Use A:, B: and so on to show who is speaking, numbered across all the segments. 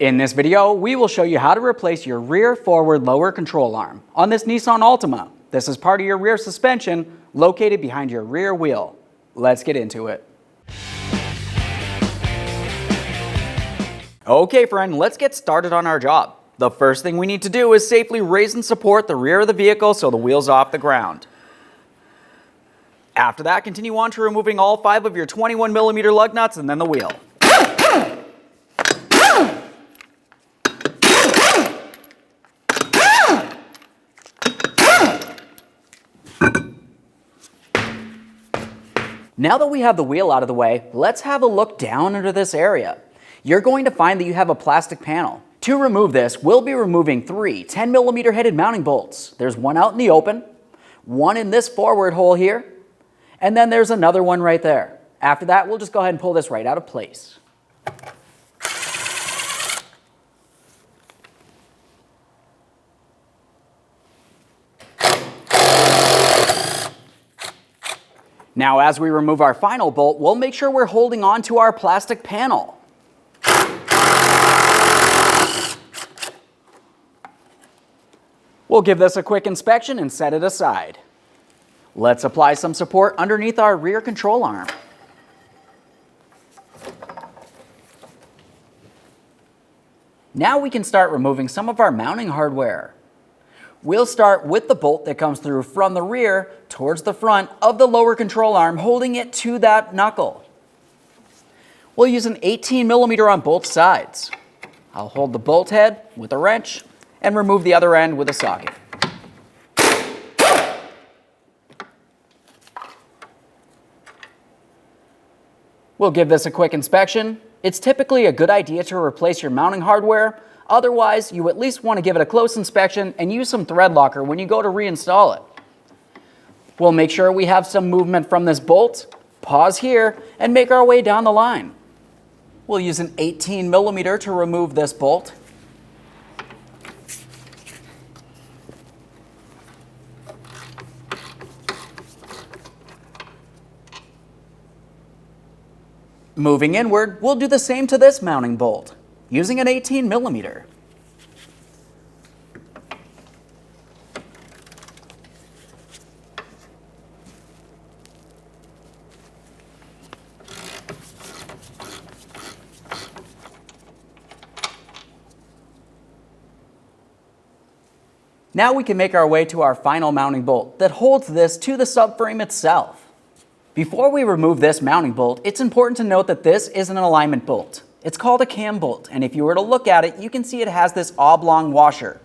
A: In this video, we will show you how to replace your rear forward lower control arm on this Nissan Altima. This is part of your rear suspension located behind your rear wheel. Let's get into it. Okay friend, let's get started on our job. The first thing we need to do is safely raise and support the rear of the vehicle so the wheel's off the ground. After that, continue on to removing all 5 of your 21mm lug nuts and then the wheel. Now that we have the wheel out of the way, let's have a look down into this area. You're going to find that you have a plastic panel. To remove this, we'll be removing 3 10mm headed mounting bolts. There's one out in the open, one in this forward hole here, and then there's another one right there. After that, we'll just go ahead and pull this right out of place. Now, as we remove our final bolt, we'll make sure we're holding on to our plastic panel. We'll give this a quick inspection and set it aside. Let's apply some support underneath our rear control arm. Now we can start removing some of our mounting hardware. We'll start with the bolt that comes through from the rear towards the front of the lower control arm, holding it to that knuckle. We'll use an 18mm on both sides. I'll hold the bolt head with a wrench and remove the other end with a socket. We'll give this a quick inspection. It's typically a good idea to replace your mounting hardware. Otherwise, you at least want to give it a close inspection and use some thread locker when you go to reinstall it. We'll make sure we have some movement from this bolt, pause here, and make our way down the line. We'll use an 18mm to remove this bolt. Moving inward, we'll do the same to this mounting bolt, using an 18mm. Now we can make our way to our final mounting bolt that holds this to the subframe itself. Before we remove this mounting bolt, it's important to note that this is an alignment bolt. It's called a cam bolt, and if you were to look at it, you can see it has this oblong washer.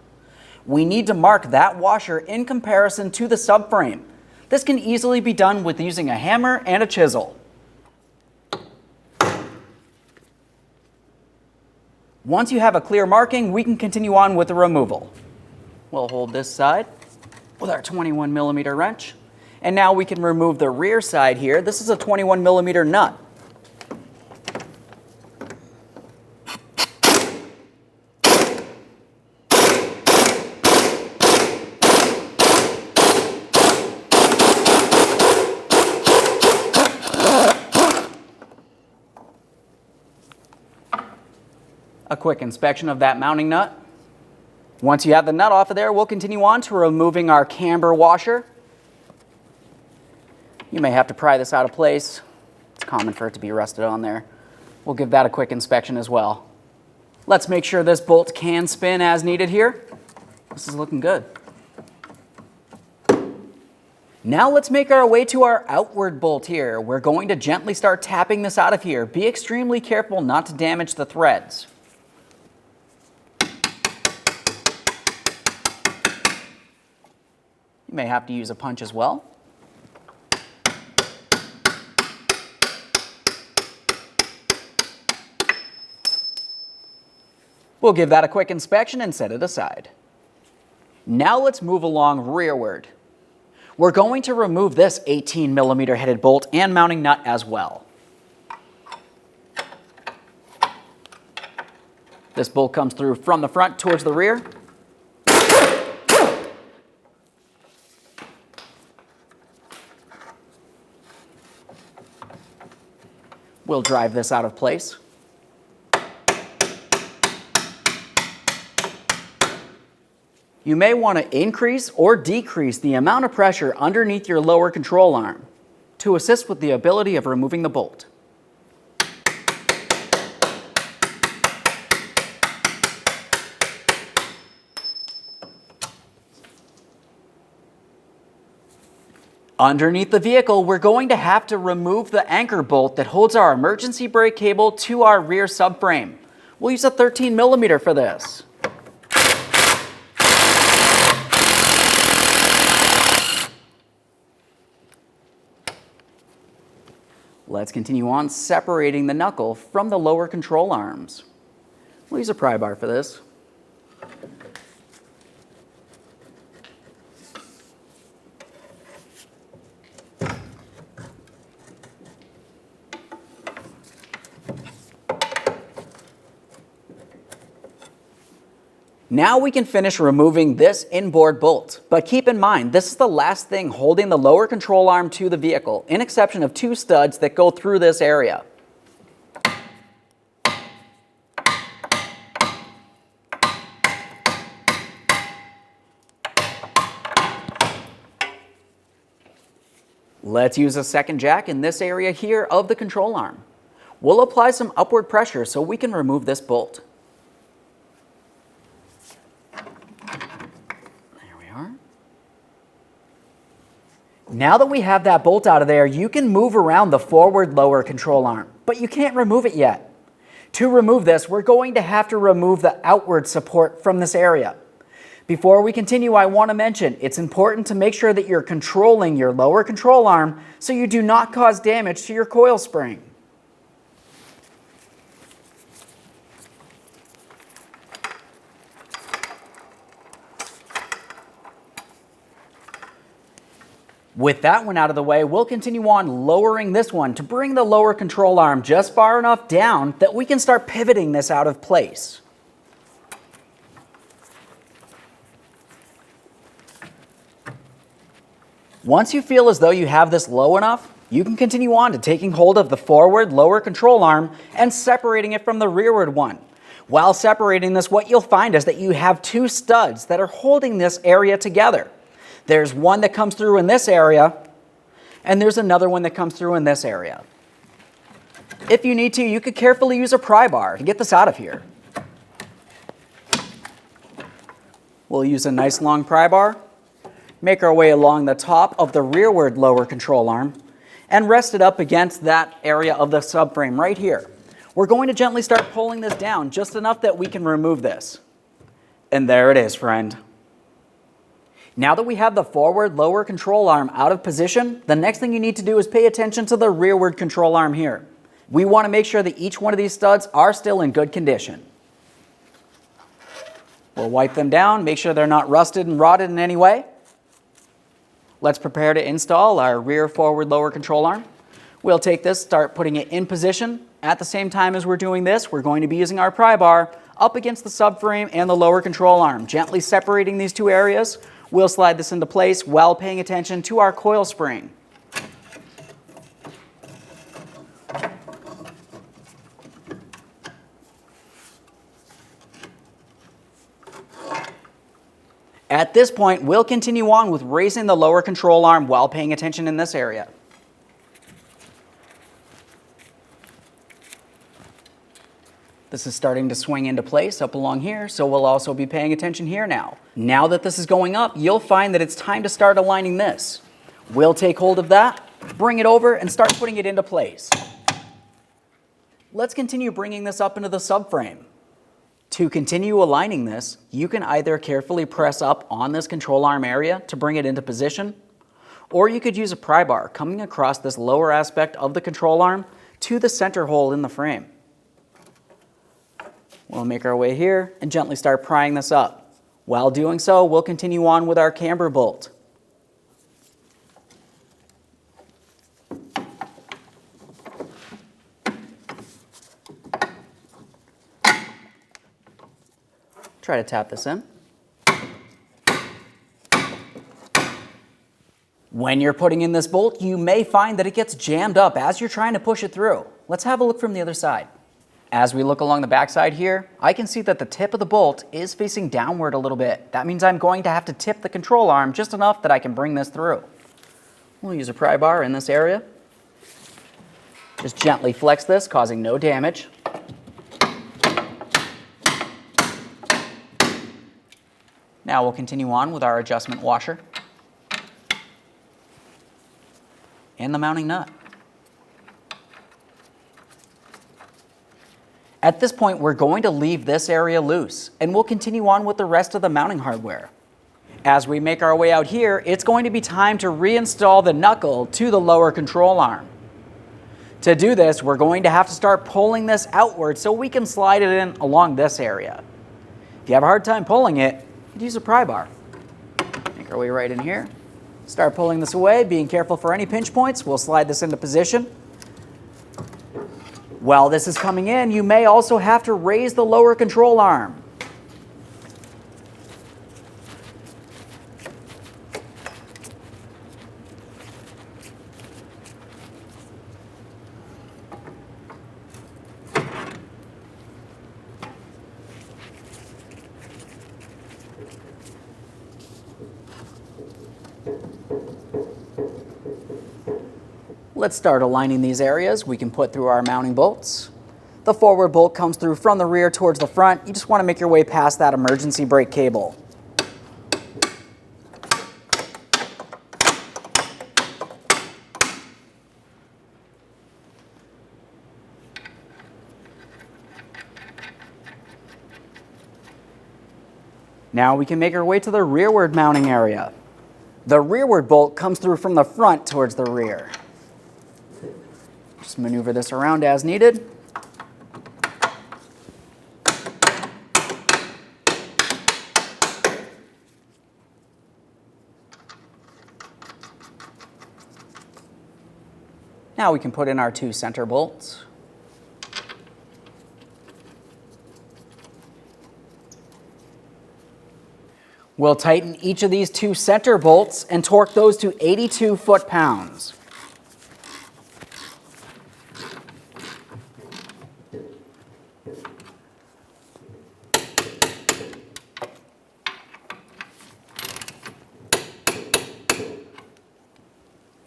A: We need to mark that washer in comparison to the subframe. This can easily be done with using a hammer and a chisel. Once you have a clear marking, we can continue on with the removal. We'll hold this side with our 21mm wrench. And now we can remove the rear side here. This is a 21mm nut. A quick inspection of that mounting nut. Once you have the nut off of there, we'll continue on to removing our camber washer. You may have to pry this out of place. It's common for it to be rusted on there. We'll give that a quick inspection as well. Let's make sure this bolt can spin as needed here. This is looking good. Now let's make our way to our outward bolt here. We're going to gently start tapping this out of here. Be extremely careful not to damage the threads. You may have to use a punch as well. We'll give that a quick inspection and set it aside. Now let's move along rearward. We're going to remove this 18mm headed bolt and mounting nut as well. This bolt comes through from the front towards the rear. We'll drive this out of place. You may want to increase or decrease the amount of pressure underneath your lower control arm to assist with the ability of removing the bolt. Underneath the vehicle, we're going to have to remove the anchor bolt that holds our emergency brake cable to our rear subframe. We'll use a 13mm for this. Let's continue on separating the knuckle from the lower control arms. We'll use a pry bar for this. Now we can finish removing this inboard bolt, but keep in mind this is the last thing holding the lower control arm to the vehicle, in exception of 2 studs that go through this area. Let's use a second jack in this area here of the control arm. We'll apply some upward pressure so we can remove this bolt. Now that we have that bolt out of there, you can move around the forward lower control arm, but you can't remove it yet. To remove this, we're going to have to remove the outward support from this area. Before we continue, I want to mention it's important to make sure that you're controlling your lower control arm so you do not cause damage to your coil spring. With that one out of the way, we'll continue on lowering this one to bring the lower control arm just far enough down that we can start pivoting this out of place. Once you feel as though you have this low enough, you can continue on to taking hold of the forward lower control arm and separating it from the rearward one. While separating this, what you'll find is that you have 2 studs that are holding this area together. There's one that comes through in this area, and there's another one that comes through in this area. If you need to, you could carefully use a pry bar to get this out of here. We'll use a nice long pry bar, make our way along the top of the rearward lower control arm, and rest it up against that area of the subframe right here. We're going to gently start pulling this down just enough that we can remove this. And there it is, friend. Now that we have the forward lower control arm out of position, the next thing you need to do is pay attention to the rearward control arm here. We want to make sure that each one of these studs are still in good condition. We'll wipe them down, make sure they're not rusted and rotted in any way. Let's prepare to install our rear forward lower control arm. We'll take this, start putting it in position. At the same time as we're doing this, we're going to be using our pry bar up against the subframe and the lower control arm, gently separating these 2 areas. We'll slide this into place while paying attention to our coil spring. At this point, we'll continue on with raising the lower control arm while paying attention in this area. This is starting to swing into place up along here, so we'll also be paying attention here now. Now that this is going up, you'll find that it's time to start aligning this. We'll take hold of that, bring it over, and start putting it into place. Let's continue bringing this up into the subframe. To continue aligning this, you can either carefully press up on this control arm area to bring it into position, or you could use a pry bar coming across this lower aspect of the control arm to the center hole in the frame. We'll make our way here and gently start prying this up. While doing so, we'll continue on with our camber bolt. Try to tap this in. When you're putting in this bolt, you may find that it gets jammed up as you're trying to push it through. Let's have a look from the other side. As we look along the backside here, I can see that the tip of the bolt is facing downward a little bit. That means I'm going to have to tip the control arm just enough that I can bring this through. We'll use a pry bar in this area. Just gently flex this, causing no damage. Now we'll continue on with our adjustment washer and the mounting nut. At this point, we're going to leave this area loose, and we'll continue on with the rest of the mounting hardware. As we make our way out here, it's going to be time to reinstall the knuckle to the lower control arm. To do this, we're going to have to start pulling this outward so we can slide it in along this area. If you have a hard time pulling it, you can use a pry bar. Make our way right in here. Start pulling this away, being careful for any pinch points. We'll slide this into position. While this is coming in, you may also have to raise the lower control arm. Let's start aligning these areas. We can put through our mounting bolts. The forward bolt comes through from the rear towards the front. You just want to make your way past that emergency brake cable. Now we can make our way to the rearward mounting area. The rearward bolt comes through from the front towards the rear. Just maneuver this around as needed. Now we can put in our 2 center bolts. We'll tighten each of these 2 center bolts and torque those to 82 foot-pounds.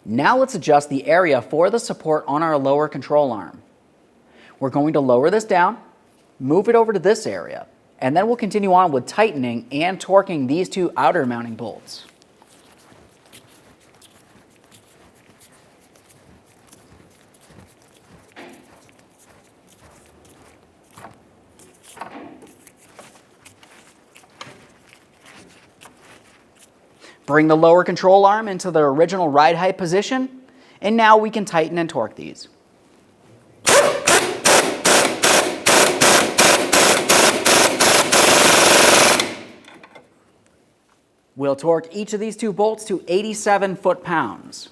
A: Now let's adjust the area for the support on our lower control arm. We're going to lower this down, move it over to this area, and then we'll continue on with tightening and torquing these 2 outer mounting bolts. Bring the lower control arm into the original ride height position, and now we can tighten and torque these. We'll torque each of these 2 bolts to 87 foot-pounds.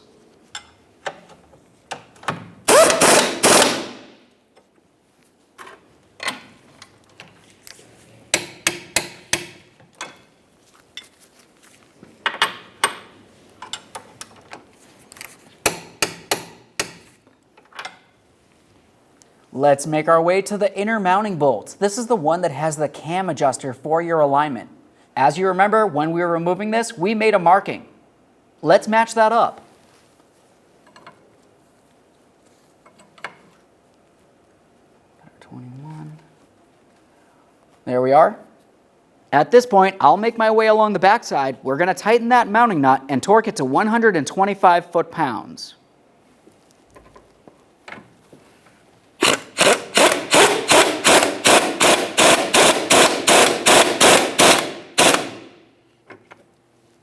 A: Let's make our way to the inner mounting bolt. This is the one that has the cam adjuster for your alignment. As you remember, when we were removing this, we made a marking. Let's match that up. There we are. At this point, I'll make my way along the backside. We're going to tighten that mounting nut and torque it to 125 foot-pounds.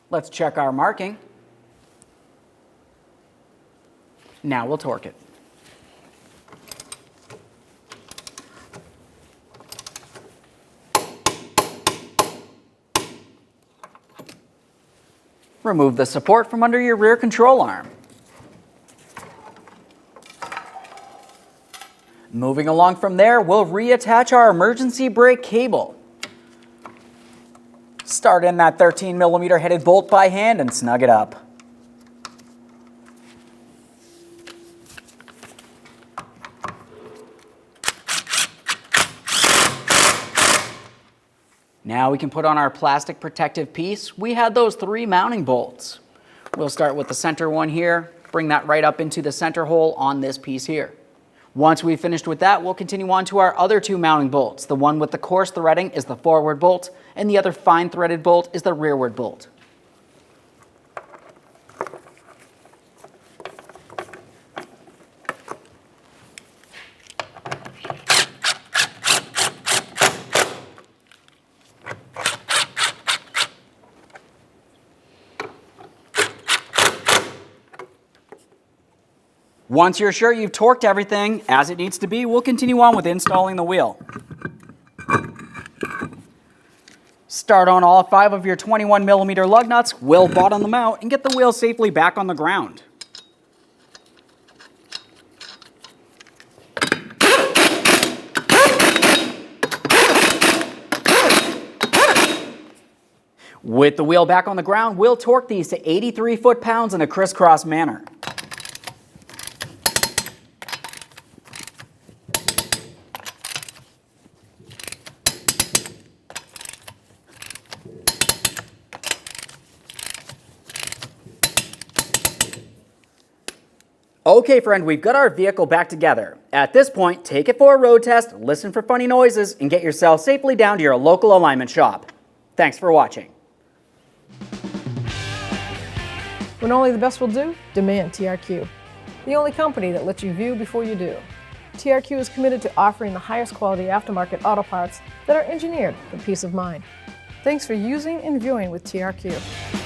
A: Let's check our marking. Now we'll torque it. Remove the support from under your rear control arm. Moving along from there, we'll reattach our emergency brake cable. Start in that 13mm headed bolt by hand and snug it up. Now we can put on our plastic protective piece. We had those 3 mounting bolts. We'll start with the center one here, bring that right up into the center hole on this piece here. Once we've finished with that, we'll continue on to our other 2 mounting bolts. The one with the coarse threading is the forward bolt, and the other fine threaded bolt is the rearward bolt. Once you're sure you've torqued everything as it needs to be, we'll continue on with installing the wheel. Start on all 5 of your 21mm lug nuts, we'll bottom them out, and get the wheel safely back on the ground. With the wheel back on the ground, we'll torque these to 83 foot-pounds in a crisscross manner. Okay friend, we've got our vehicle back together. At this point, take it for a road test, listen for funny noises, and get yourself safely down to your local alignment shop. Thanks for watching.
B: When only the best will do, demand TRQ. The only company that lets you view before you do. TRQ is committed to offering the highest quality aftermarket auto parts that are engineered for peace of mind. Thanks for using and viewing with TRQ.